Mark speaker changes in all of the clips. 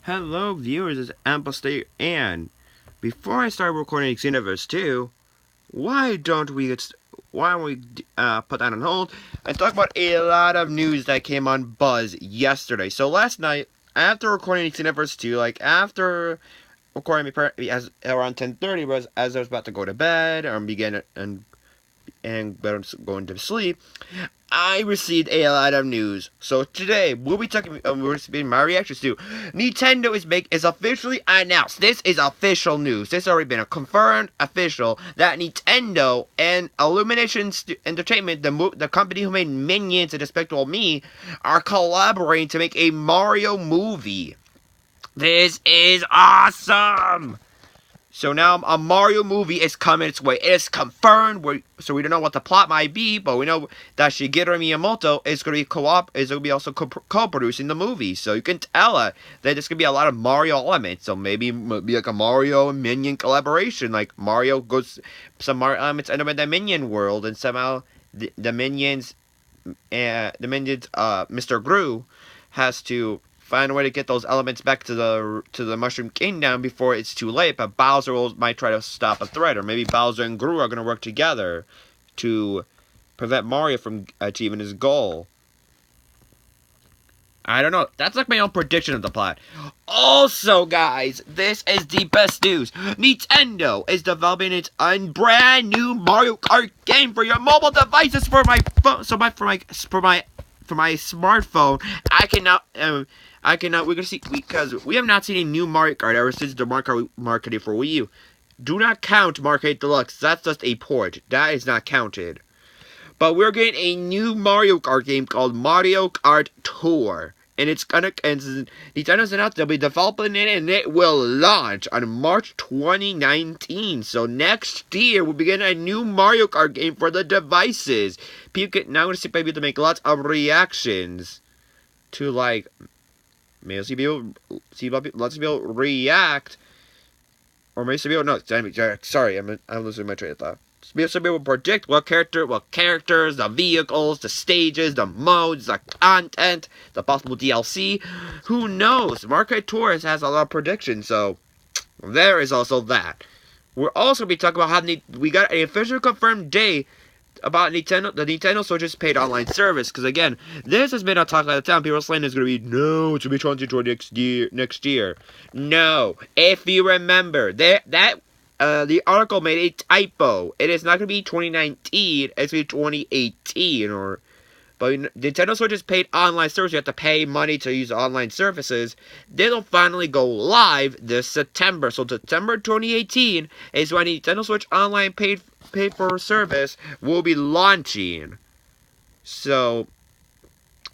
Speaker 1: Hello viewers, it's Ample State, and before I start recording Xenoverse 2, why don't we put that on hold and talk about a lot of news that came on Buzz yesterday. So last night, after recording Xenoverse 2, after recording me as around 10:30, as I was about to go to bed or begin and going to sleep, I received a lot of news. So today we'll be talking. We're being my reactions to Nintendo is officially announced. This is official news. This has already been confirmed official that Nintendo and Illumination Entertainment, the company who made Minions and Despicable Me, are collaborating to make a Mario movie. This is awesome. So now a Mario movie is coming its way. It is confirmed. So we don't know what the plot might be, but we know that Shigeru Miyamoto is going to be also co-producing the movie. So you can tell that there's going to be a lot of Mario elements. So maybe like a Mario and Minion collaboration. Like Mario goes some Mario elements end up in the Minion world, and somehow the Minions, Mr. Gru has to find a way to get those elements back to the Mushroom Kingdom before it's too late. But Bowser might try to stop a threat, or maybe Bowser and Gru are going to work together to prevent Mario from achieving his goal. I don't know. That's like my own prediction of the plot. Also, guys, this is the best news. Nintendo is developing its own brand new Mario Kart game for your mobile devices. For my phone, for my smartphone, I can now. We're gonna see, because we have not seen a new Mario Kart ever since the Mario Kart marketing for Wii U. Do not count Mario Kart Deluxe. That's just a port. That is not counted. But we're getting a new Mario Kart game called Mario Kart Tour. And Nintendo's announced they'll be developing it, and it will launch on March 2019. So next year, we'll begin a new Mario Kart game for the devices. People now going to see people to make lots of reactions to, like, maybe lots of people react, or maybe some people, no, sorry, I'm losing my train of thought. Some people predict what characters, the vehicles, the stages, the modes, the content, the possible DLC. Who knows? Mario Kart Tour has a lot of predictions, so there is also that. We're also going to be talking about how we got an official confirmed day about the Nintendo Switch's paid online service. Because again, this has been a talk at the time. People are saying it's going to be, no, it's going to be 2020 next year. No. If you remember, the article made a typo. It is not going to be 2019, it's going to be 2018. But Nintendo Switch's paid online service, you have to pay money to use online services. They'll finally go live this September. So September 2018 is when Nintendo Switch Online paid for service will be launching. So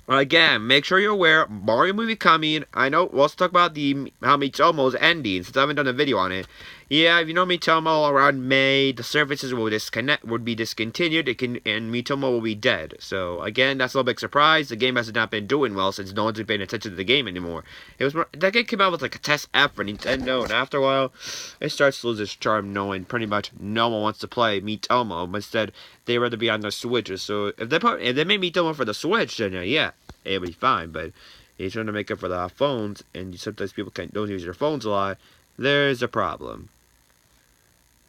Speaker 1: again, make sure you're aware, Mario movie coming. I know, let's talk about how Mitomo's ending, since I haven't done a video on it. Yeah, if you know Mitomo, around May, the services would be discontinued, and Mitomo will be dead. So, again, that's a little big surprise. The game has not been doing well since no one's been paying attention to the game anymore. That game came out with like a test app for Nintendo, and after a while, it starts to lose its charm, knowing pretty much no one wants to play Mitomo. Instead, they'd rather be on the Switches. So, if they made Mitomo for the Switch, then yeah, it'll be fine. But if you're trying to make it for the phones, and sometimes people don't use their phones a lot, there's a problem.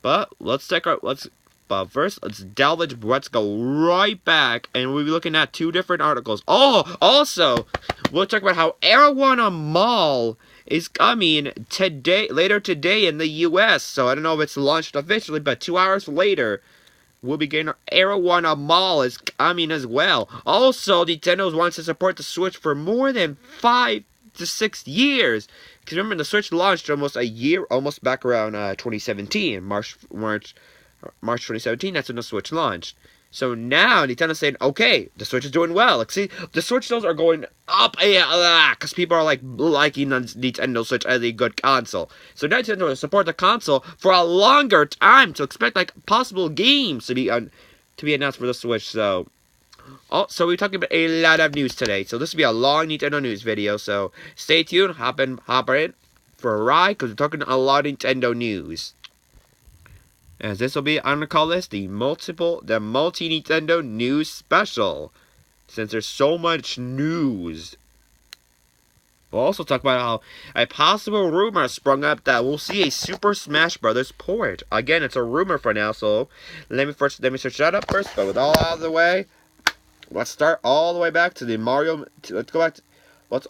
Speaker 1: But let's first let's go right back, and we'll be looking at two different articles. Oh, also, we'll talk about how Arowana Mall is coming later today in the U.S. So I don't know if it's launched officially, but 2 hours later, we'll be getting Arowana Mall is coming as well. Also, Nintendo wants to support the Switch for more than 5 to 6 years. Because remember, the Switch launched almost back around 2017, March 2017. That's when the Switch launched. So now Nintendo's saying, okay, the Switch is doing well. Like, see, the Switch sales are going up because people are liking the Nintendo Switch as a good console. So now Nintendo will support the console for a longer time to expect like possible games to be announced for the Switch. So we're talking about a lot of news today. So this will be a long Nintendo news video. So stay tuned, hop in for a ride, because we're talking a lot of Nintendo news. As this will be, I'm gonna call this the multi-Nintendo news special, since there's so much news. We'll also talk about how a possible rumor sprung up that we'll see a Super Smash Bros. Port. Again, it's a rumor for now, so let me search that up first. But with all out of the way, let's start all the way back to the Mario. Let's go back. Let's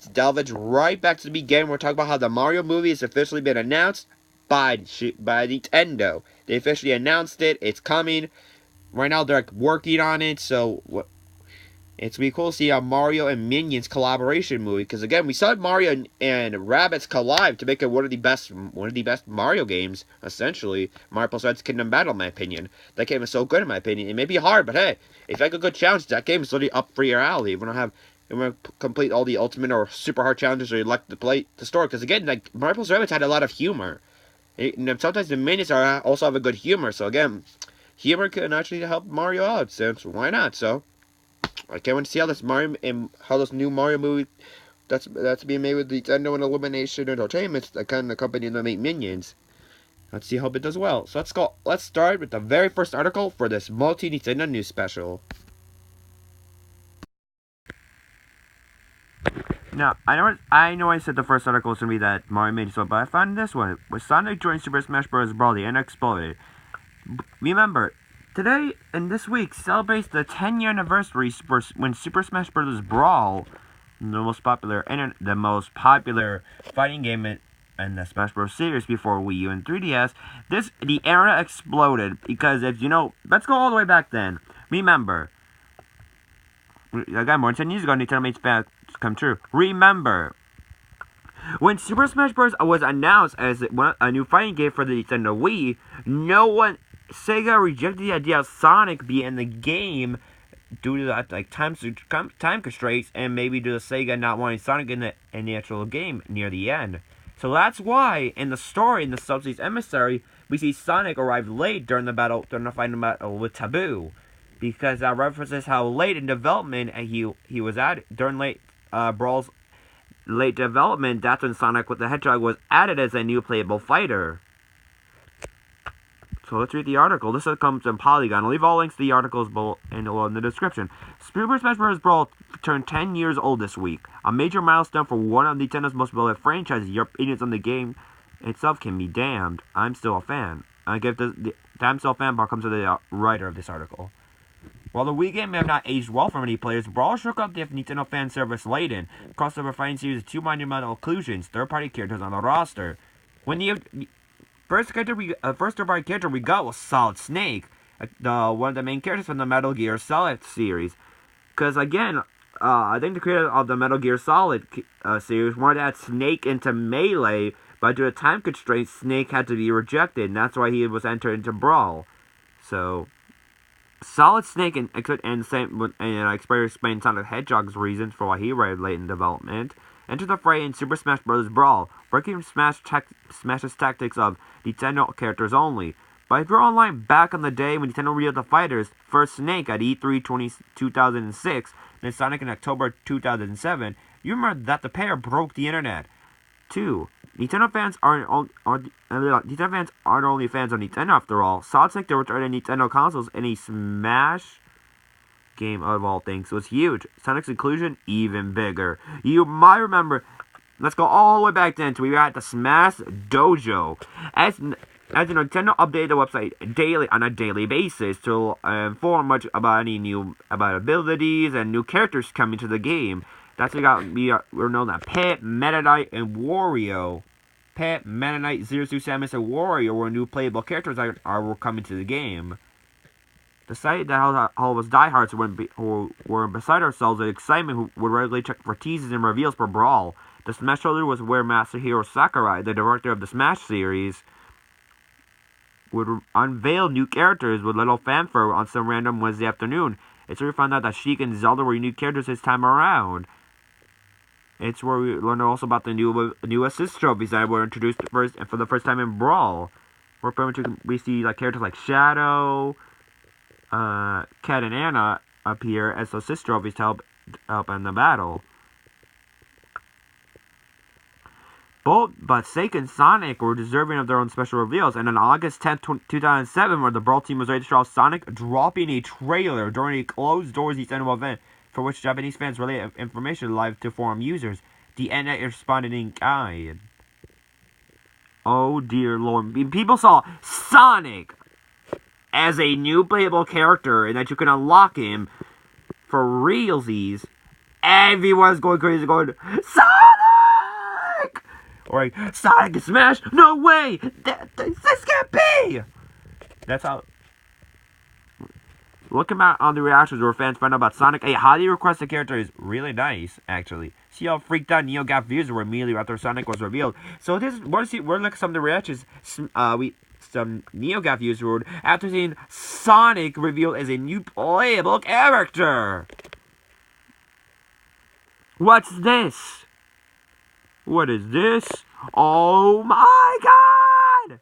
Speaker 1: delve it right back to the beginning. We're talking about how the Mario movie has officially been announced by Nintendo. They officially announced it. It's coming. Right now, they're working on it. So it's gonna be cool to see a Mario and Minions collaboration movie. Because again, we saw Mario and Rabbids collide to make it one of the best Mario games. Essentially, Mario plus Rabbids Kingdom Battle, in my opinion. That game is so good, in my opinion. It may be hard, but hey, if you like a good challenge, that game is literally up for your alley. We don't have. You want to complete all the ultimate or super hard challenges, or you like to play the story. Because again, like Mario plus Rabbids had a lot of humor. And sometimes the minions also have a good humor. So again, humor can actually help Mario out. So why not? So I can't wait to see how this new Mario movie that's being made with Nintendo and Illumination Entertainment, the kind of company that make Minions. Let's see how it does well. So let's start with the very first article for this multi-Nintendo news special. Now, I know I said the first article was going to be that Mario made so, but I found this one. With Sonic joined Super Smash Bros. Brawl, the internet exploded. Remember, today and this week celebrates the 10-year anniversary when Super Smash Bros. Brawl, the most popular fighting game in the Smash Bros. Series before Wii U and 3DS, the era exploded because if you know, let's go all the way back then. Remember, again, more than 10 years ago, Nintendo made facts come true. Remember, when Super Smash Bros. Was announced as a new fighting game for the Nintendo Wii, Sega rejected the idea of Sonic being in the game due to that, like time constraints, and maybe due to Sega not wanting Sonic in the actual game near the end. So that's why in the story, in the Sub-Sea's Emissary, we see Sonic arrive late during the final battle with Taboo, because that references how late in development he was at during Brawl's late development. That's when Sonic with the Hedgehog was added as a new playable fighter. So let's read the article. This comes from Polygon. I'll leave all links to the articles below in the description. Super Smash Bros. Brawl turned 10 years old this week. A major milestone for one of Nintendo's most beloved franchises. Your opinions on the game itself can be damned. I'm still a fan. I give the I'm still a fan part comes to the writer of this article. While the Wii game may have not aged well for many players, Brawl shook up the Nintendo fan service laden. Crossover fighting series with two monumental inclusions, third-party characters on the roster. When the first third-party character we got was Solid Snake, one of the main characters from the Metal Gear Solid series. Because again, I think the creator of the Metal Gear Solid series wanted to add Snake into Melee, but due to time constraints, Snake had to be rejected, and that's why he was entered into Brawl. So Solid Snake and explain Sonic the Hedgehog's reasons for why he arrived late in development. Enter the fray in Super Smash Bros. Brawl, breaking Smash's tactics of Nintendo characters only. But if you're online back on the day when Nintendo revealed the fighters, first Snake at E3 2006, then Sonic in October 2007, you remember that the pair broke the internet. 2. Nintendo fans aren't only fans of Nintendo after all. Solid Snake, the return to Nintendo consoles in a Smash game of all things, was huge. Sonic's inclusion, even bigger. You might remember, let's go all the way back then to we were at the Smash Dojo. As Nintendo updated the website on a daily basis to inform much about about abilities and new characters coming to the game. That's what we're known as Pit, Meta Knight, and Wario. Pit, Meta Knight, Zero Suit Samus, and Wario were new playable characters that were coming to the game. The site that held all of us diehards who were beside ourselves with excitement, who would regularly check for teases and reveals per Brawl. The Smash trailer was where Masahiro Sakurai, the director of the Smash series, would unveil new characters with little fanfare on some random Wednesday afternoon. It's where we found out that Sheik and Zelda were new characters this time around. It's where we learned also about the new assist trophies that were introduced for the first time in Brawl. We see characters like Shadow, Cat, and Anna appear as assist trophies to help in the battle. But Sega and Sonic were deserving of their own special reveals, and on August 10th, 2007, where the Brawl team was ready to show off Sonic, dropping a trailer during a closed-doors Nintendo event, for which Japanese fans relayed information live to forum users. The end that responded in kind. Oh dear lord. People saw Sonic as a new playable character and that you can unlock him for realsies. Everyone's going crazy going, Sonic! Or like, Sonic is Smash? No way! This can't be! That's how... Looking back on the reactions where fans found out about Sonic, a highly requested character is really nice, actually. See how freaked out NeoGAF viewers were immediately after Sonic was revealed. So this, we're looking at some of the reactions. Some NeoGAF viewers wrote after seeing Sonic revealed as a new playable character. What's this? What is this? Oh my god!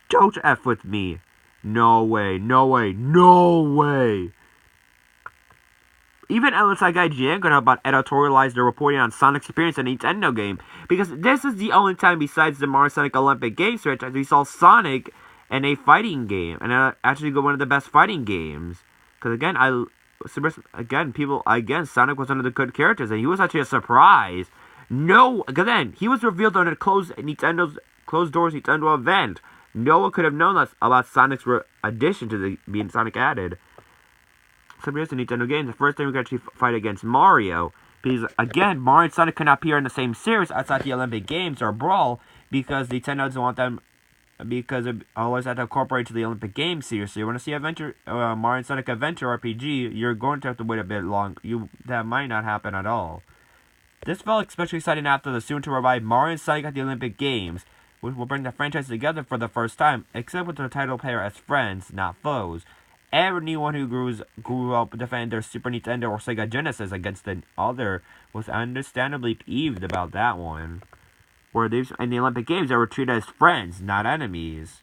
Speaker 1: Don't F with me. No way, no way, no way! Even outlets like IGN could help about editorialize their reporting on Sonic's appearance in a Nintendo game, because this is the only time besides the Mario Sonic Olympic Games franchise we saw Sonic in a fighting game, and actually one of the best fighting games. Because again, Sonic was one of the good characters, and he was actually a surprise. No, again, he was revealed on a closed doors Nintendo event. No one could have known about Sonic's addition to the being Sonic added. Some years in Nintendo games, the first time we could actually fight against Mario. Because, again, Mario and Sonic cannot appear in the same series outside the Olympic Games or Brawl, because Nintendo doesn't want them, because it always have to incorporate to the Olympic Games series. So you want to see Mario and Sonic Adventure RPG, you're going to have to wait a bit long. That might not happen at all. This felt especially exciting after the soon-to-revive Mario and Sonic at the Olympic Games, which will bring the franchise together for the first time, except with the title player as friends, not foes. Everyone who grew up defending their Super Nintendo or Sega Genesis against the other was understandably peeved about that one. Where in the Olympic Games, they were treated as friends, not enemies.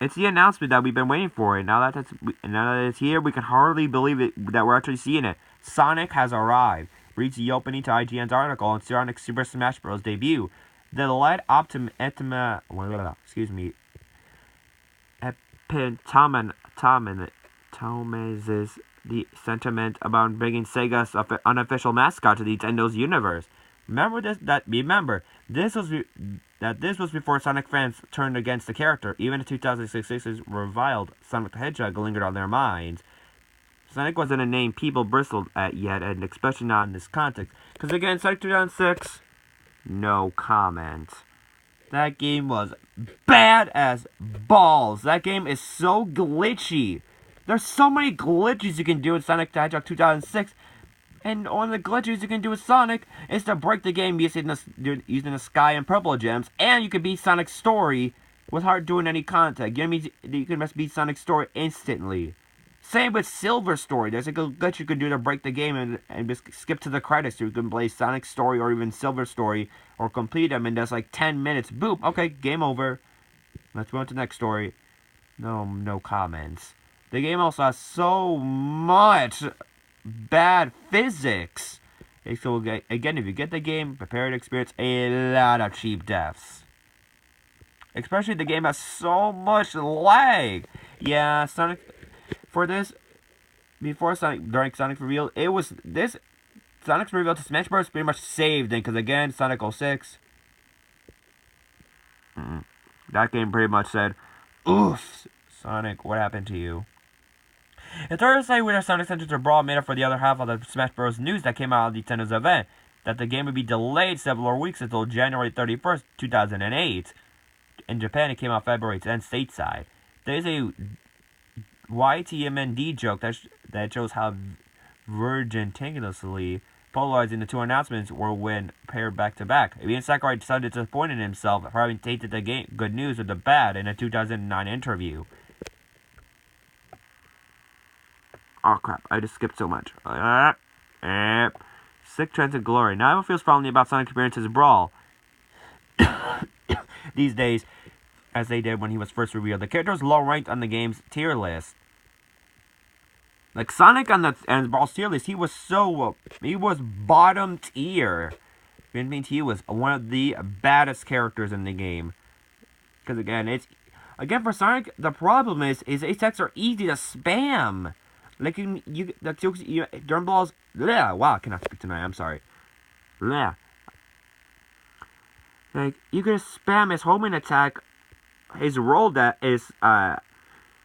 Speaker 1: It's the announcement that we've been waiting for, and now that it's here, we can hardly believe it that we're actually seeing it. Sonic has arrived. Reads the opening to IGN's article on Sonic Super Smash Bros. Debut. The lead epitomises the sentiment about bringing Sega's unofficial mascot to Nintendo's universe. Remember this was before Sonic fans turned against the character. Even the 2006's reviled Sonic the Hedgehog lingered on their minds. Sonic wasn't a name people bristled at yet, and especially not in this context. Because again, Sonic 2006, no comment. That game was bad as balls. That game is so glitchy. There's so many glitches you can do in Sonic the Hedgehog 2006. And one of the glitches you can do with Sonic is to break the game using the Sky and Purple gems. And you can beat Sonic's story without doing any contact. You know what I mean? You can just beat Sonic's story instantly. Same with Silver Story. There's a glitch you can do to break the game and just skip to the credits. So you can play Sonic Story or even Silver Story or complete them in just like 10 minutes. Boop. Okay, game over. Let's go on to the next story. No comments. The game also has so much bad physics. So again, if you get the game, prepare to experience a lot of cheap deaths. Especially the game has so much lag. Yeah, Sonic... For this, during Sonic's reveal, Sonic's reveal to Smash Bros. Pretty much saved it, because again, Sonic 06, that game pretty much said, oof, Sonic, what happened to you? It's hard to say whether Sonic's entrance or Brawl made up for the other half of the Smash Bros. News that came out of Nintendo's event, that the game would be delayed several weeks until January 31st, 2008. In Japan, it came out February 10th stateside. There's a YTMND joke that shows how virgin-tangulously polarizing the two announcements were when paired back-to-back. Ian Sakurai decided to disappoint in himself for having tainted the game good news with the bad in a 2009 interview. Oh crap, I just skipped so much. Sick Trends of Glory. Now everyone feels strongly about Sonic's appearances in Brawl. These days, as they did when he was first revealed. The character was low ranked on the game's tier list. Like Sonic on the Brawl's tier list, he was bottom tier. It means he was one of the baddest characters in the game. Because again, for Sonic, the problem is his attacks are easy to spam. Like during balls. Yeah, wow, I cannot speak tonight. I'm sorry. Yeah. Like you can spam his homing attack, his roll that is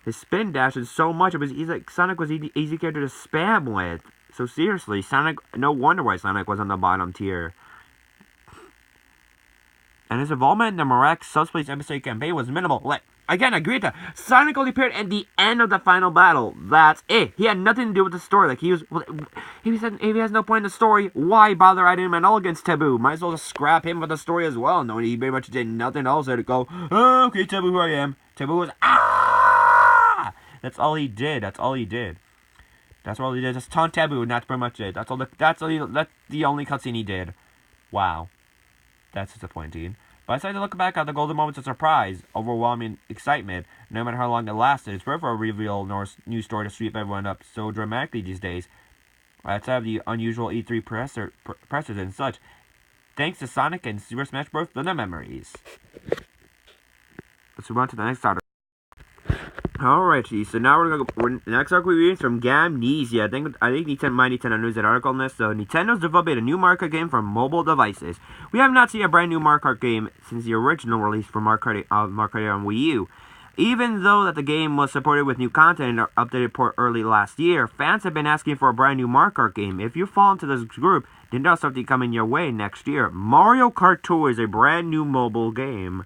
Speaker 1: his spin dash is so much. He's like Sonic was easy character to spam with. So seriously, Sonic. No wonder why Sonic was on the bottom tier. And his involvement in the Mirac Subspace episode campaign was minimal. Like, again, I agree with that. Sonic only appeared at the end of the final battle. That's it. He had nothing to do with the story. Like, if he has no point in the story, why bother adding him at all against Taboo? Might as well just scrap him for the story as well, knowing he pretty much did nothing else to go, oh, okay, Taboo, who I am. Taboo was, ah! That's all he did. That's all he did. Just taunt Taboo, and that's pretty much it. That's the only cutscene he did. Wow. That's disappointing. But I decided to look back at the golden moments of surprise, overwhelming excitement, no matter how long it lasted. It's rare for a reveal nor new story to sweep everyone up so dramatically these days. Outside of the unusual E3 pressers and such, thanks to Sonic and Super Smash Bros. The memories. Let's move on to the next article. Alrighty, so now the next article we're reading from Gamnesia. I think Nintendo News an article on this. So Nintendo's developing a new Mario Kart game for mobile devices. We have not seen a brand new Mario Kart game since the original release for Mario Kart on Wii U. Even though that the game was supported with new content and an updated port early last year, fans have been asking for a brand new Mario Kart game. If you fall into this group, then there's something coming your way next year. Mario Kart Tour is a brand new mobile game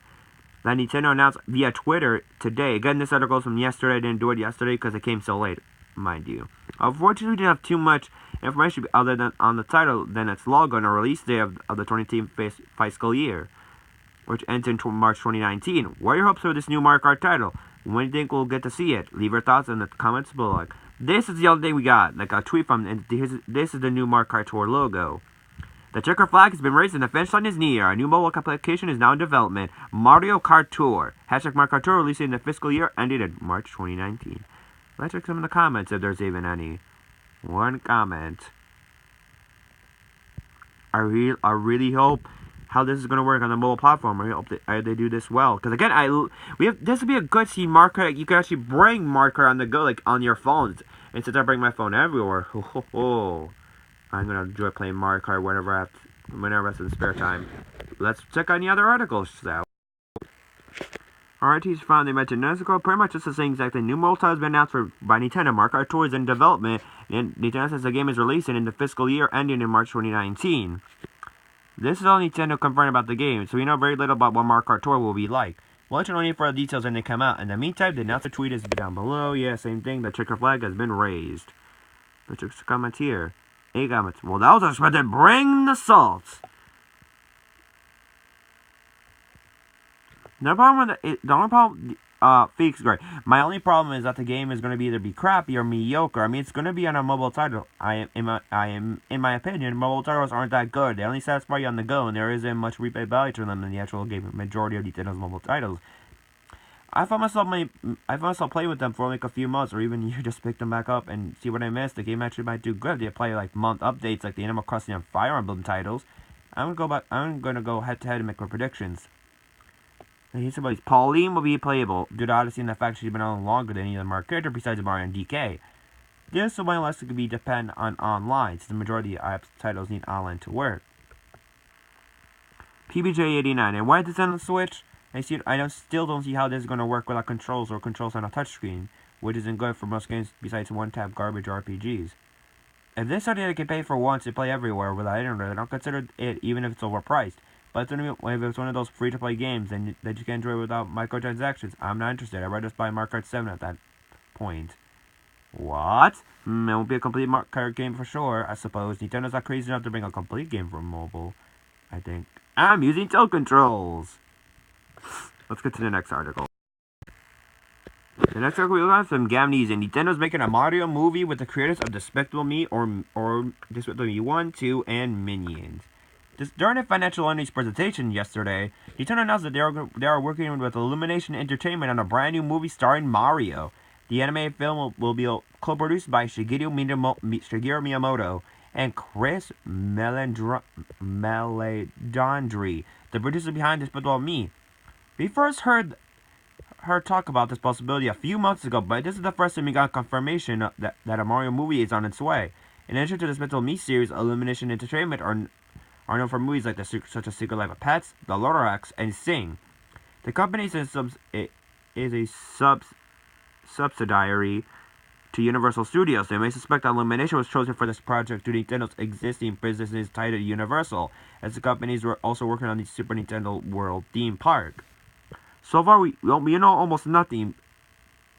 Speaker 1: that Nintendo announced via Twitter today. Again, this article is from yesterday. I didn't do it yesterday because it came so late, mind you. Unfortunately, we didn't have too much information other than on the title than its logo and a release day of the 2018 fiscal year, which ends in March 2019. What are your hopes for this new Mario Kart title? When do you think we'll get to see it? Leave your thoughts in the comments below. This is the only thing we got. Like a tweet from, and this is the new Mario Kart Tour logo. The checker flag has been raised and the finish line is near. A new mobile application is now in development. Mario Kart Tour. Hashtag Mario Kart Tour releasing in the fiscal year ended in March 2019. Let's check some of the comments if there's even any. One comment. I really hope how this is going to work on the mobile platform. I hope they do this well. Because again, this would be a good see Mario Kart. You can actually bring Mario Kart on the go, like on your phones. Instead of bring my phone everywhere. I'm going to enjoy playing Mario Kart whenever I have some spare time. Let's check out any other articles out. Alright, he's found they mentioned Nezuko. Pretty much just the same exact thing. New mobile title has been announced by Nintendo. Mario Kart Tour is in development. And Nintendo says the game is releasing in the fiscal year ending in March 2019. This is all Nintendo confirmed about the game, so we know very little about what Mario Kart Tour will be like. We'll let you know any further details when they come out. In the meantime, the announcer tweet is down below. Yeah, same thing. The checker flag has been raised. Let's check the comments here. Hey comments. Well, that was expected. Bring the salt. No problem with it. The only problem, Feek's great. My only problem is that the game is going to either be crappy or mediocre. I mean, it's going to be on a mobile title. In my opinion, mobile titles aren't that good. They only satisfy you on the go, and there isn't much replay value to them in the actual game. Majority of Nintendo's mobile titles. I found myself playing with them for like a few months, or even you just pick them back up and see what I missed. The game actually might do good. They play like month updates, like the Animal Crossing and Fire Emblem titles. I'm gonna go head to head and make my predictions. And here's somebody's Pauline will be playable due to Odyssey and the fact she's been on longer than any other Mario character besides Mario and DK. This will more or less be depend on online, since the majority of titles need online to work. PBJ89, and why is this on the Switch? I still don't see how this is going to work without controls or controls on a touchscreen, which isn't good for most games besides one-tap garbage RPGs. If this something I can pay for once to play everywhere without internet, I don't consider it even if it's overpriced. But if it's one of those free-to-play games that you can enjoy without microtransactions, I'm not interested. I'd rather just buy Mario Kart 7 at that point. What? It won't be a complete Mario Kart game for sure, I suppose. Nintendo's not crazy enough to bring a complete game for mobile, I think. I'm using tilt controls! Let's get to the next article. The next article we have from Gamnesia. Nintendo's making a Mario movie with the creators of Despicable Me or Despicable Me 1, 2, and Minions. During a financial earnings presentation yesterday, Nintendo announced that they are working with Illumination Entertainment on a brand new movie starring Mario. The animated film will be co-produced by Shigeru Miyamoto and Chris Meledandri, the producer behind Despicable Me. We first heard heard talk about this possibility a few months ago, but this is the first time we got confirmation that a Mario movie is on its way. In addition to this Mental Me series, Illumination Entertainment are known for movies like such as Secret Life of Pets, The Lorax, and Sing. The company is a subsidiary to Universal Studios. They may suspect that Illumination was chosen for this project due to Nintendo's existing businesses tied to Universal, as the companies were also working on the Super Nintendo World theme park. So far, we know almost nothing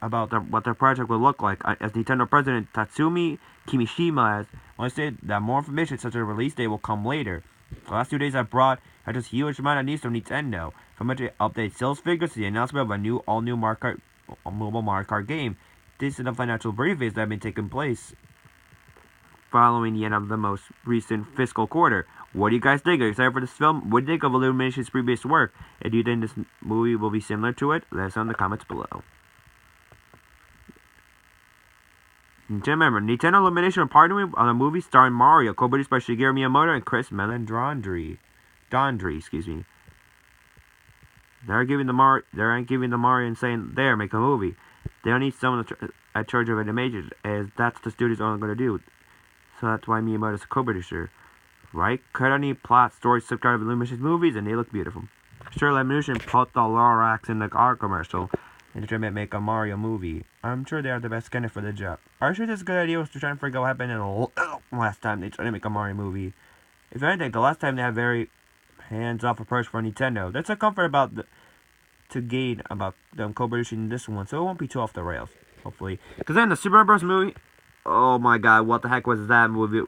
Speaker 1: about what their project will look like, as Nintendo President Tatsumi Kimishima has only stated that more information such as a release date will come later. The last 2 days have brought just a huge amount of news from Nintendo, from which it updates sales figures to the announcement of a all-new mobile Mario Kart game. This is the financial briefings that have been taking place following the end of the most recent fiscal quarter. What do you guys think? Are you excited for this film? What do you think of Illumination's previous work? And do you think this movie will be similar to it? Let us know in the comments below. Remember, Nintendo Illumination are partnering on a movie starring Mario, co-produced by Shigeru Miyamoto and Chris Meledandri. They're giving the Mario and saying, "There, make a movie." They don't need someone at charge of animation, as that's the studio's only going to do. So that's why Miyamoto's a co-producer. Right? Cut any plot, story, subject of Illumination's movies, and they look beautiful. Sure, Illumination put the Lorax in the car commercial and try to make a Mario movie. I'm sure they are the best candidate for the job. Are you sure this is a good idea was to try and figure out what happened in the last time they tried to make a Mario movie? If anything, the last time they had very hands-off approach for Nintendo. That's a comfort about to gain about them co-producing this one, so it won't be too off the rails, hopefully. Because then the Super Mario Bros. Movie, oh my god, what the heck was that movie?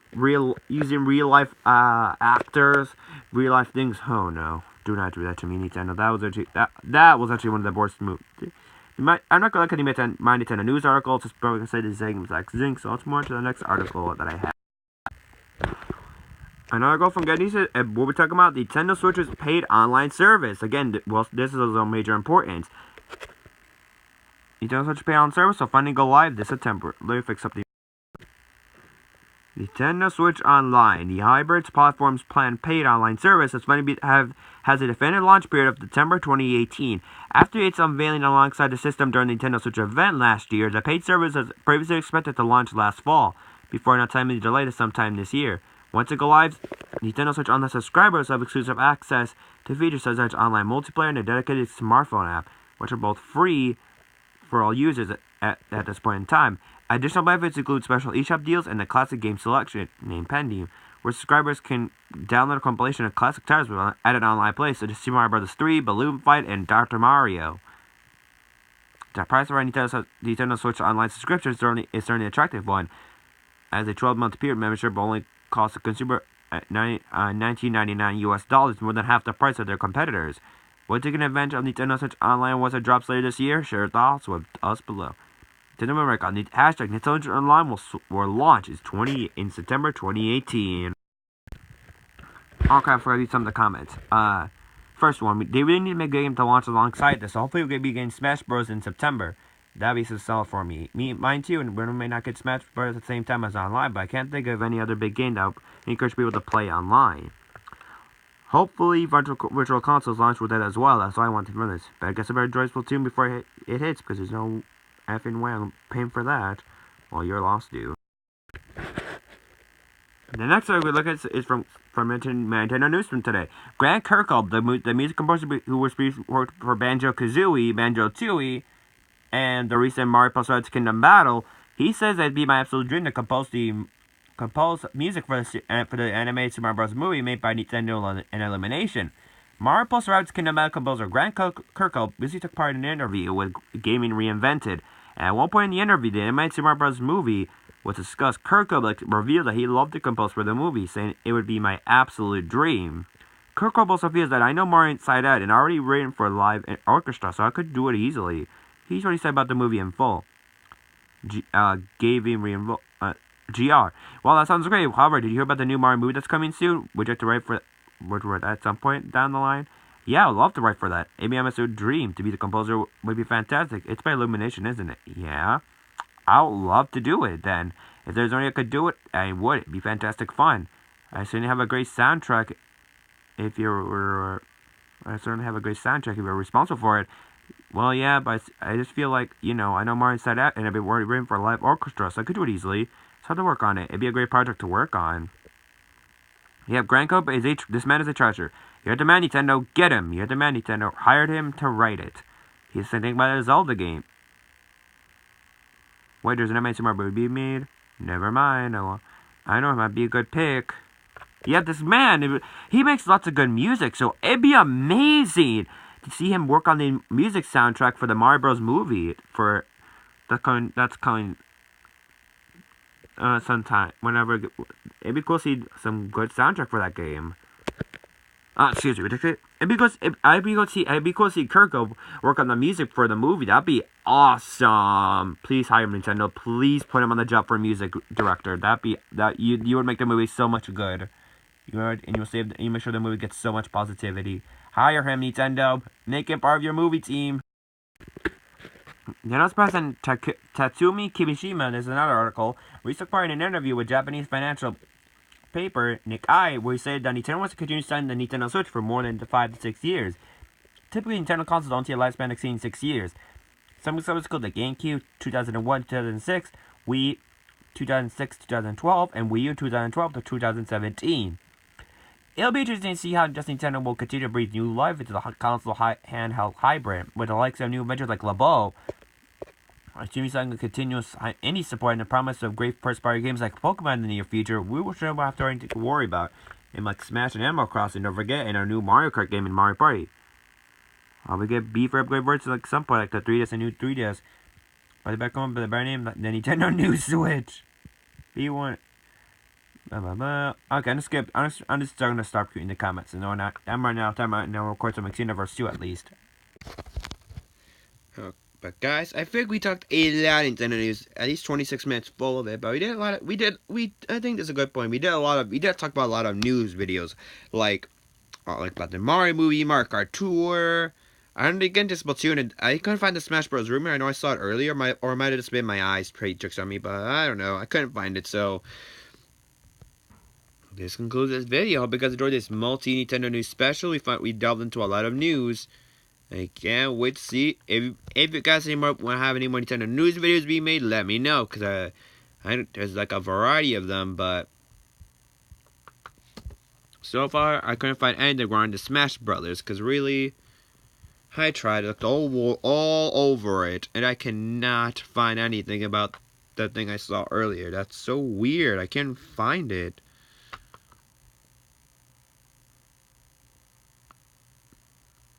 Speaker 1: Using real-life actors, real-life things. Oh no, do not do that to me, Nintendo. That was actually one of the worst movies. I'm not going to look at my Nintendo news article. It's just probably going to say the same exact thing, so let's move on to the next article that I have. Another article from Get News, and we'll be talking about Nintendo Switch's paid online service. Again, well, this is of major importance. Nintendo Switch paid online service will finally go live this September. Let me fix up the Nintendo Switch Online, the hybrid platform's planned paid online service, has a definitive launch period of September 2018. After its unveiling alongside the system during the Nintendo Switch event last year, the paid service was previously expected to launch last fall, before an untimely delay to sometime this year. Once it goes live, Nintendo Switch Online subscribers have exclusive access to features such as online multiplayer and a dedicated smartphone app, which are both free for all users at this point in time. Additional benefits include special eShop deals and the classic game selection, named Pending, where subscribers can download a compilation of classic titles with added online play, such as Super Mario Bros. 3, Balloon Fight, and Dr. Mario. The price for a Nintendo Switch Online subscription is certainly an attractive one, as a 12-month period membership will only cost the consumer $19.99 US, more than half the price of their competitors. What taking advantage of Nintendo Switch Online once it drops later this year? Share your thoughts with us below. Nintendo America, hashtag Nintendo Switch Online will launch in September 2018. Okay, I forgot to read some of the comments. First one, they really need to make a game to launch alongside this, so hopefully we'll be getting Smash Bros. In September. That'd be so solid for me. Mine too, and we may not get Smash Bros. At the same time as online, but I can't think of any other big game that would encourage people to play online. Hopefully, virtual consoles launch with that as well. That's why I wanted to run this. But I guess I better enjoy Splatoon before it hits, because there's no effing way I'm paying for that. Well, you're lost, dude. The next thing we look at is from Nintendo News from today. Grant Kirkhope, the music composer who was worked for Banjo-Kazooie, Banjo-Tooie, and the recent Mario + Rabbids Kingdom Battle, he says it'd be my absolute dream to compose music for the animated Super Mario Bros. Movie made by Nintendo and Illumination. Mario + Rabbids Kingdom Battle composer Grant Kirkhope recently took part in an interview with Gaming Reinvented. And at one point in the interview, the animated Super Mario Bros. Movie was discussed. Kirkhope revealed that he loved to compose for the movie, saying it would be my absolute dream. Kirkhope also feels that I know Mario inside out and already written for live orchestra, so I could do it easily. He's already said about the movie in full. GR. Well, that sounds great. However, did you hear about the new Mario movie that's coming soon? Would you like to write for at some point down the line? Yeah, I would love to write for that. Maybe I'm a dream to be the composer would be fantastic. It's by Illumination, isn't it? Yeah. I would love to do it then. If there's only I could do it, I would. It'd be fantastic fun. I certainly have a great soundtrack if you're responsible for it. Well, yeah, but I just feel like, you know, I know Mario Inside Out, and I've been waiting for a live orchestra, so I could do it easily. So I have to work on it. It'd be a great project to work on. Yep, Grandcope is this man is a treasure. You're the man, Nintendo. Get him. You're the man, Nintendo. Hired him to write it. He's thinking about a Zelda game. Wait, there's an animation more movie made? Never mind. Oh, I know it might be a good pick. Yeah, this man, he makes lots of good music, so it'd be amazing to see him work on the music soundtrack for the Mario Bros. Movie for that's coming sometime whenever. It'd be cool to see some good soundtrack for that game. Excuse me, ridiculous. I'd be cool to see Kurt go work on the music for the movie. That'd be awesome. Please hire him, Nintendo. Please put him on the job for music director. You would make the movie so much good. You make sure the movie gets so much positivity. Hire him, Nintendo. Make him part of your movie team. Nintendo's president Tatsumi Kimishima, there's another article, where he took part in an interview with Japanese financial paper Nikkei, where he said that Nintendo wants to continue selling the Nintendo Switch for more than 5 to 6 years. Typically, Nintendo consoles don't see a lifespan exceeding 6 years. Some consoles called the GameCube 2001-2006, Wii 2006-2012, and Wii U 2012 to 2017. It'll be interesting to see how just Nintendo will continue to breathe new life into the console handheld hybrid, with the likes of new ventures like LeBeau, assuming some continuous indie support and the promise of great first-party games like Pokemon in the near future. We will sure have to worry about, and like Smash and Animal Crossing, don't forget, and our new Mario Kart game in Mario Party. We get B for upgrade versions like some point, like the 3DS and new 3DS. By the back home, by the brand name, the Nintendo New Switch. B1. Okay, I'm just gonna start reading the comments. No, I'm right now. Now, of course, I'm Xenoverse 2 at least. But guys, I think we talked a lot of Nintendo news, at least 26 minutes full of it. But we did a lot of, I think that's a good point. We did talk about a lot of news videos, like about the Mario movie, Mario Kart Tour. I don't get into Splatoon. I couldn't find the Smash Bros. Rumor. I know I saw it earlier, or it might have just been my eyes played tricks on me, but I don't know. I couldn't find it, so this concludes this video. Hope you guys enjoyed this multi-Nintendo news special. We delved into a lot of news. I can't wait to see if you guys want to have any more Nintendo news videos being made. Let me know, because there's like a variety of them, but so far I couldn't find anything around the Smash Brothers, because really I tried, I looked all over it, and I cannot find anything about that thing I saw earlier. That's so weird. I can't find it.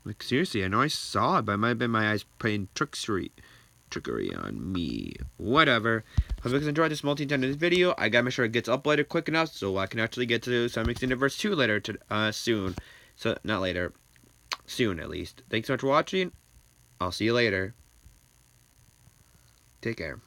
Speaker 1: Like, seriously, I know I saw it, but it might have been my eyes playing trickery on me. Whatever. Hope you guys enjoyed this multi-Nintendo video. I gotta make sure it gets uploaded quick enough so I can actually get to Sonic Xenoverse 2 later, soon. So, not later. Soon, at least. Thanks so much for watching. I'll see you later. Take care.